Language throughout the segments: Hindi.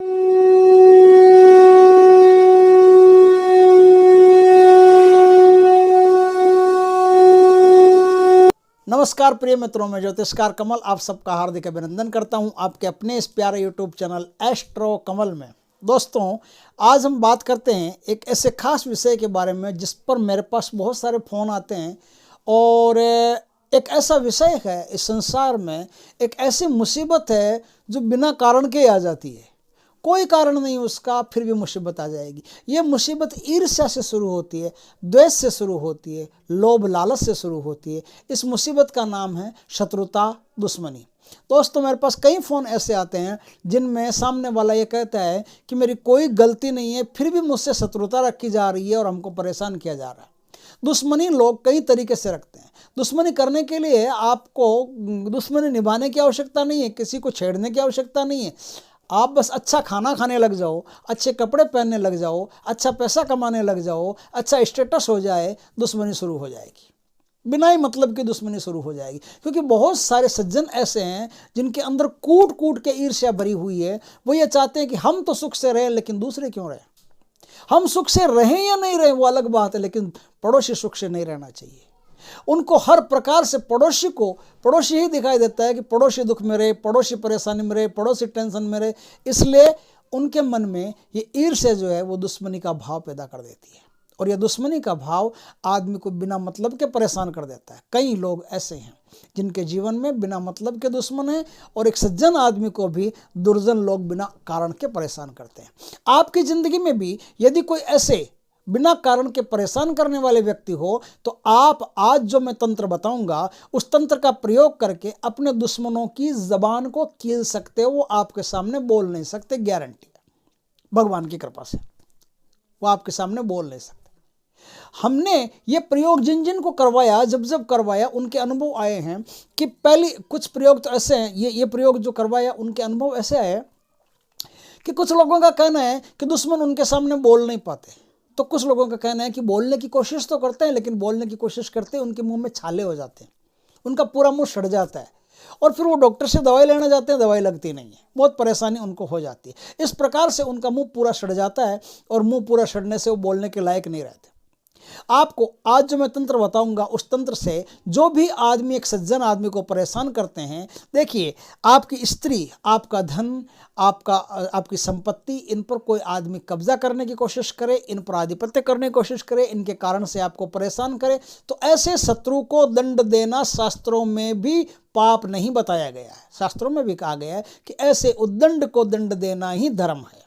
नमस्कार प्रिय मित्रों, मैं ज्योतिषकार कमल आप सबका हार्दिक अभिनंदन करता हूं आपके अपने इस प्यारे यूट्यूब चैनल एस्ट्रो कमल में। दोस्तों, आज हम बात करते हैं एक ऐसे खास विषय के बारे में जिस पर मेरे पास बहुत सारे फ़ोन आते हैं। और एक ऐसा विषय है इस संसार में, एक ऐसी मुसीबत है जो बिना कारण के आ जाती है। कोई कारण नहीं उसका, फिर भी मुसीबत आ जाएगी। ये मुसीबत ईर्ष्या से शुरू होती है, द्वेष से शुरू होती है, लोभ लालच से शुरू होती है। इस मुसीबत का नाम है शत्रुता, दुश्मनी। दोस्तों, मेरे पास कई फ़ोन ऐसे आते हैं जिनमें सामने वाला ये कहता है कि मेरी कोई गलती नहीं है, फिर भी मुझसे शत्रुता रखी जा रही है और हमको परेशान किया जा रहा है। दुश्मनी लोग कई तरीके से रखते हैं। दुश्मनी करने के लिए आपको दुश्मनी निभाने की आवश्यकता नहीं है, किसी को छेड़ने की आवश्यकता नहीं है। आप बस अच्छा खाना खाने लग जाओ, अच्छे कपड़े पहनने लग जाओ, अच्छा पैसा कमाने लग जाओ, अच्छा स्टेटस हो जाए, दुश्मनी शुरू हो जाएगी। बिना ही मतलब की दुश्मनी शुरू हो जाएगी। क्योंकि बहुत सारे सज्जन ऐसे हैं जिनके अंदर कूट कूट के ईर्ष्या भरी हुई है। वो ये चाहते हैं कि हम तो सुख से रहें, लेकिन दूसरे क्यों रहें। हम सुख से रहें या नहीं रहें वो अलग बात है, लेकिन पड़ोसी सुख से नहीं रहना चाहिए। उनको हर प्रकार से पड़ोसी ही दिखाई देता है कि पड़ोसी दुख में रहे, पड़ोसी परेशानी में रहे, पड़ोसी टेंशन में रहे। इसलिए उनके मन में ये ईर्ष्या जो है वो दुश्मनी का भाव पैदा कर देती है। और यह दुश्मनी का भाव आदमी को बिना मतलब के परेशान कर देता है। कई लोग ऐसे हैं जिनके जीवन में बिना मतलब के दुश्मन हैं, और एक सज्जन आदमी को भी दुर्जन लोग बिना कारण के परेशान करते हैं। आपकी ज़िंदगी में भी यदि कोई ऐसे बिना कारण के परेशान करने वाले व्यक्ति हो, तो आप आज जो मैं तंत्र बताऊंगा उस तंत्र का प्रयोग करके अपने दुश्मनों की जबान को कील सकते हो। वो आपके सामने बोल नहीं सकते, गारंटी है भगवान की कृपा से। वो आपके सामने बोल नहीं सकते। हमने ये प्रयोग जिन जिन को करवाया, जब करवाया, उनके अनुभव आए हैं कि पहले कुछ प्रयोग तो ऐसे हैं, ये प्रयोग जो करवाया उनके अनुभव ऐसे आए कि कुछ लोगों का कहना है कि दुश्मन उनके सामने बोल नहीं पाते। तो कुछ लोगों का कहना है कि बोलने की कोशिश तो करते हैं, लेकिन बोलने की कोशिश करते उनके मुंह में छाले हो जाते हैं, उनका पूरा मुंह सड़ जाता है, और फिर वो डॉक्टर से दवाई लेने जाते हैं, दवाई लगती नहीं है, बहुत परेशानी उनको हो जाती है। इस प्रकार से उनका मुंह पूरा सड़ जाता है, और मुंह पूरा सड़ने से वो बोलने के लायक नहीं रहते। आपको आज जो मैं तंत्र बताऊंगा उस तंत्र से जो भी आदमी एक सज्जन आदमी को परेशान करते हैं, देखिए, आपकी स्त्री, आपका धन, आपकी संपत्ति, इन पर कोई आदमी कब्जा करने की कोशिश करे, इन पर आधिपत्य करने की कोशिश करे, इनके कारण से आपको परेशान करे, तो ऐसे शत्रु को दंड देना शास्त्रों में भी पाप नहीं बताया गया है। शास्त्रों में भी कहा गया है कि ऐसे उद्दंड को दंड देना ही धर्म है।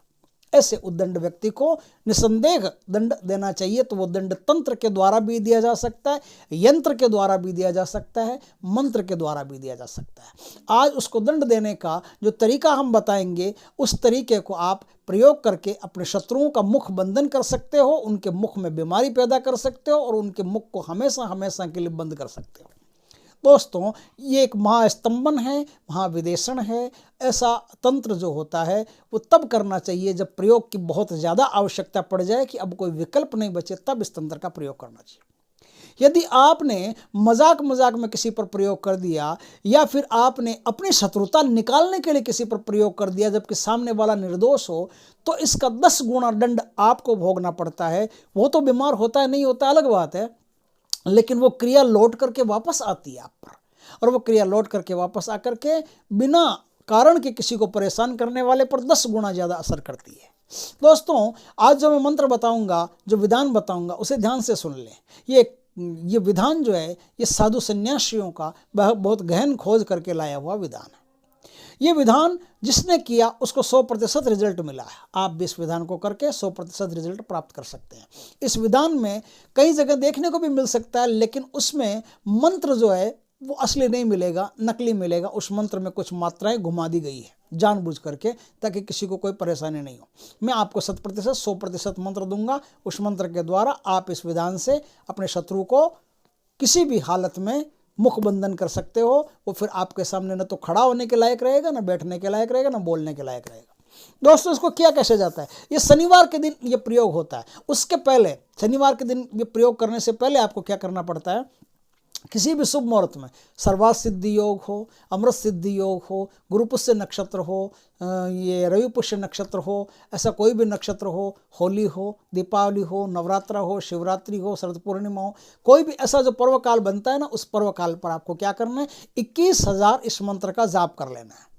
ऐसे उद्दंड व्यक्ति को निसंदेह दंड देना चाहिए। तो वो दंड तंत्र के द्वारा भी दिया जा सकता है, यंत्र के द्वारा भी दिया जा सकता है, मंत्र के द्वारा भी दिया जा सकता है। आज उसको दंड देने का जो तरीका हम बताएंगे, उस तरीके को आप प्रयोग करके अपने शत्रुओं का मुख बंधन कर सकते हो, उनके मुख में बीमारी पैदा कर सकते हो, और उनके मुख को हमेशा हमेशा के लिए बंद कर सकते हो। दोस्तों, ये एक महास्तंभन है, महाविदेशण है। ऐसा तंत्र जो होता है वो तब करना चाहिए जब प्रयोग की बहुत ज़्यादा आवश्यकता पड़ जाए, कि अब कोई विकल्प नहीं बचे, तब इस तंत्र का प्रयोग करना चाहिए। यदि आपने मजाक में किसी पर प्रयोग कर दिया, या फिर आपने अपनी शत्रुता निकालने के लिए किसी पर प्रयोग कर दिया जबकि सामने वाला निर्दोष हो, तो इसका 10 गुना दंड आपको भोगना पड़ता है। वो तो बीमार होता है, नहीं होता अलग बात है, लेकिन वो क्रिया लौट करके वापस आती है आप पर, और वो क्रिया लौट करके वापस आकर के बिना कारण के किसी को परेशान करने वाले पर 10 गुना ज़्यादा असर करती है। दोस्तों, आज जो मैं मंत्र बताऊंगा, जो विधान बताऊंगा, उसे ध्यान से सुन लें। ये विधान जो है, ये साधु सन्यासियों का बहुत गहन खोज करके लाया हुआ विधान है। ये विधान जिसने किया उसको 100% रिजल्ट मिला है। आप भी इस विधान को करके 100% रिजल्ट प्राप्त कर सकते हैं। इस विधान में कई जगह देखने को भी मिल सकता है, लेकिन उसमें मंत्र जो है वो असली नहीं मिलेगा, नकली मिलेगा। उस मंत्र में कुछ मात्राएं घुमा दी गई है जानबूझ करके, ताकि किसी को कोई परेशानी नहीं हो। मैं आपको 100% मंत्र दूंगा। उस मंत्र के द्वारा आप इस विधान से अपने शत्रु को किसी भी हालत में मुख बंधन कर सकते हो। वो फिर आपके सामने न तो खड़ा होने के लायक रहेगा, न बैठने के लायक रहेगा, न बोलने के लायक रहेगा। दोस्तों, इसको किया कैसे जाता है? ये शनिवार के दिन ये प्रयोग होता है। उसके पहले, शनिवार के दिन ये प्रयोग करने से पहले आपको क्या करना पड़ता है? किसी भी शुभ मुहूर्त में सर्वार्थ सिद्धि योग हो, अमृत सिद्धि योग हो, गुरु पुष्य नक्षत्र हो, ये रवि पुष्य नक्षत्र हो, ऐसा कोई भी नक्षत्र हो, होली हो, दीपावली हो, नवरात्रा हो, शिवरात्रि हो, शरद पूर्णिमा हो, कोई भी ऐसा जो पर्व काल बनता है ना, उस पर्व काल पर आपको क्या करना है, 21,000 इस मंत्र का जाप कर लेना है।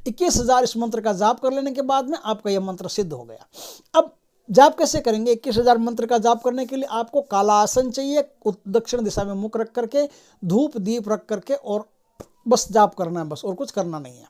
21,000 इस मंत्र का जाप कर लेने के बाद में आपका यह मंत्र सिद्ध हो गया। अब जाप कैसे करेंगे? 21,000 मंत्र का जाप करने के लिए आपको काला आसन चाहिए, दक्षिण दिशा में मुख रख करके, धूप दीप रख करके, और बस जाप करना है, बस और कुछ करना नहीं है।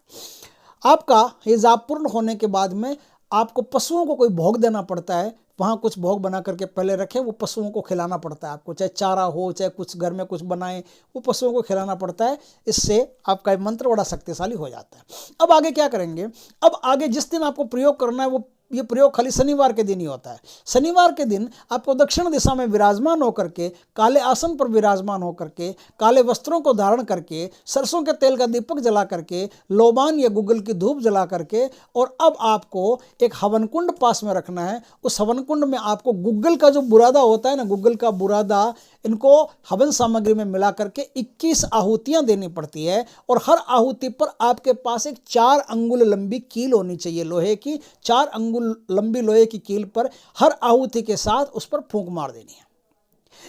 आपका ये जाप पूर्ण होने के बाद में आपको पशुओं को कोई भोग देना पड़ता है, वहाँ कुछ भोग बना करके पहले रखें, वो पशुओं को खिलाना पड़ता है आपको, चाहे चारा हो, चाहे कुछ घर में कुछ बनाएं, वो पशुओं को खिलाना पड़ता है। इससे आपका मंत्र बड़ा शक्तिशाली हो जाता है। अब आगे क्या करेंगे? अब आगे जिस दिन आपको प्रयोग करना है, वो ये प्रयोग खाली शनिवार के दिन ही होता है। शनिवार के दिन आपको दक्षिण दिशा में विराजमान होकर के, काले आसन पर विराजमान होकर के, काले वस्त्रों को धारण करके, सरसों के तेल का दीपक जला करके, लोबान या गुग्गल की धूप जला करके, और अब आपको एक हवन कुंड पास में रखना है। उस हवन कुंड में आपको गुग्गल का जो बुरादा होता है ना, गुग्गल का बुरादा, इनको हवन सामग्री में मिला करके 21 आहुतियां देनी पड़ती है, और हर आहुति पर आपके पास एक 4 अंगुल लंबी कील होनी चाहिए, लोहे की 4 अंगुल लंबी लोहे की कील पर हर आहुति के साथ उस पर फूंक मार देनी है।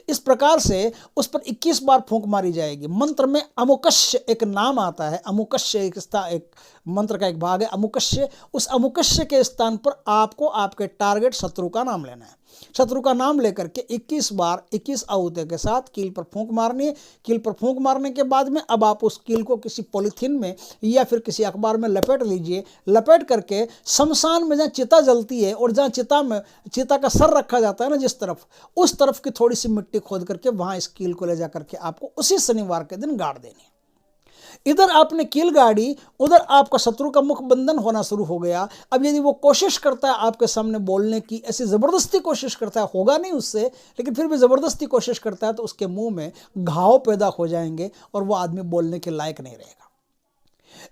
इस प्रकार से उस पर 21 बार फूंक मारी जाएगी। मंत्र में अमुकश्य एक नाम आता है, अमुकश्य एक मंत्र का एक भाग है अमुकश्य। उस अमुकश्य के स्थान पर आपको आपके टारगेट शत्रु का नाम लेना है। शत्रु का नाम लेकर के 21 बार 21 आहुतियों के साथ कील पर फूंक मारनी है। कील पर फूंक मारने के बाद में अब आप उस कील को किसी पॉलीथीन में या फिर किसी अखबार में लपेट लीजिए। लपेट करके शमशान में जहाँ चिता जलती है और जहाँ चिता का सर रखा जाता है ना, जिस तरफ, उस तरफ की थोड़ी सी मिट्टी खोद करके वहाँ इस कील को ले जा करके आपको उसी शनिवार के दिन गाड़ देनी है। इधर आपने कील गाड़ी, उधर आपका शत्रु का मुख बंधन होना शुरू हो गया। अब यदि वो कोशिश करता है आपके सामने बोलने की, ऐसी ज़बरदस्ती कोशिश करता है, होगा नहीं उससे, लेकिन फिर भी ज़बरदस्ती कोशिश करता है, तो उसके मुंह में घाव पैदा हो जाएंगे और वो आदमी बोलने के लायक नहीं रहेगा।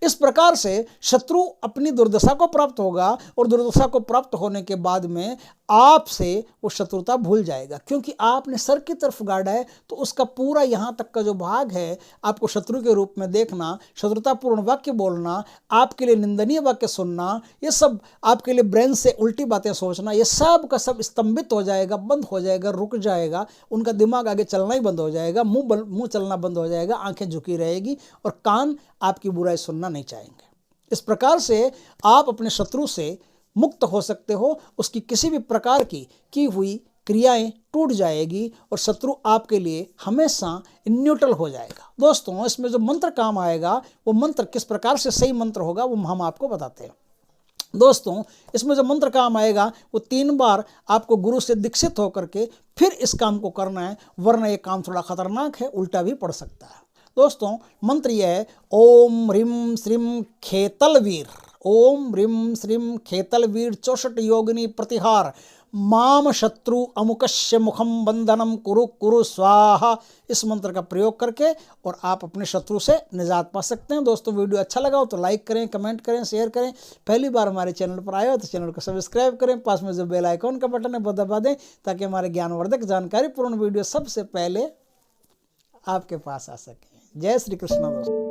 इस प्रकार से शत्रु अपनी दुर्दशा को प्राप्त होगा, और दुर्दशा को प्राप्त होने के बाद में आपसे वो शत्रुता भूल जाएगा, क्योंकि आपने सर की तरफ गाड़ा है, तो उसका पूरा यहाँ तक का जो भाग है आपको शत्रु के रूप में देखना, शत्रुतापूर्ण वाक्य बोलना, आपके लिए निंदनीय वाक्य सुनना, ये सब आपके लिए ब्रेन से उल्टी बातें सोचना, ये सब का सब स्तंभित हो जाएगा, बंद हो जाएगा, रुक जाएगा। उनका दिमाग आगे चलना ही बंद हो जाएगा, मुंह चलना बंद हो जाएगा, आंखें झुकी रहेगी, और कान आपकी बुराई सुनना नहीं चाहेंगे। इस प्रकार से आप अपने शत्रु से मुक्त हो सकते हो। उसकी किसी भी प्रकार की हुई क्रियाएं टूट जाएगी, और शत्रु आपके लिए हमेशा न्यूट्रल हो जाएगा। दोस्तों, इसमें जो मंत्र काम आएगा, वो मंत्र किस प्रकार से सही मंत्र होगा वो हम आपको बताते हैं। दोस्तों, इसमें जो मंत्र काम आएगा वो 3 बार आपको गुरु से दीक्षित होकर के फिर इस काम को करना है, वरना ये काम थोड़ा खतरनाक है, उल्टा भी पड़ सकता है। दोस्तों, मंत्र यह है, ओम ह्रीं श्रीं खेतलवीर, ओम ह्रीं श्रीं खेतलवीर 64 योगिनी प्रतिहार माम शत्रु अमुकश्य मुखम बंधनम कुरु कुरु स्वाहा। इस मंत्र का प्रयोग करके और आप अपने शत्रु से निजात पा सकते हैं। दोस्तों, वीडियो अच्छा लगा हो तो लाइक करें, कमेंट करें, शेयर करें। पहली बार हमारे चैनल पर आए हो तो चैनल को सब्सक्राइब करें। पास में जो बेल आइकॉन का बटन है वो दबा दें, ताकि हमारे ज्ञानवर्धक जानकारीपूर्ण वीडियो सबसे पहले आपके पास आ सके। जय श्री कृष्ण दोस्तों।